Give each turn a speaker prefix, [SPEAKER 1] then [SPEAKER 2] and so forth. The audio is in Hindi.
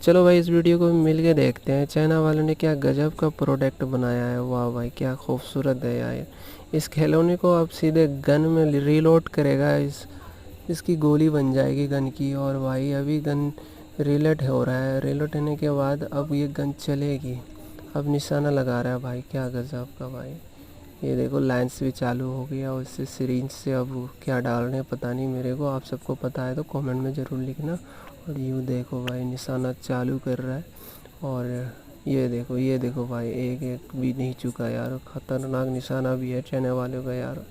[SPEAKER 1] चलो भाई इस वीडियो को मिल के देखते हैं चाइना वालों ने क्या गजब का प्रोडक्ट बनाया है। वाह भाई क्या खूबसूरत है यार। इस खिलौने को आप सीधे गन में रीलोड करेगा, इसकी गोली बन जाएगी गन की। और भाई अभी गन रीलोड हो रहा है, रीलोड होने के बाद अब ये गन चलेगी। अब निशाना लगा रहा है भाई, क्या गजब का भाई। ये देखो लाइन्स भी चालू हो गया और इससे सिरिंज से अब क्या डाल रहे हैं पता नहीं मेरे को। आप सबको पता है तो कमेंट में ज़रूर लिखना। और यूँ देखो भाई निशाना चालू कर रहा है। और ये देखो भाई, एक एक भी नहीं चुका यार। ख़तरनाक निशाना भी है चाइना वालों का यार।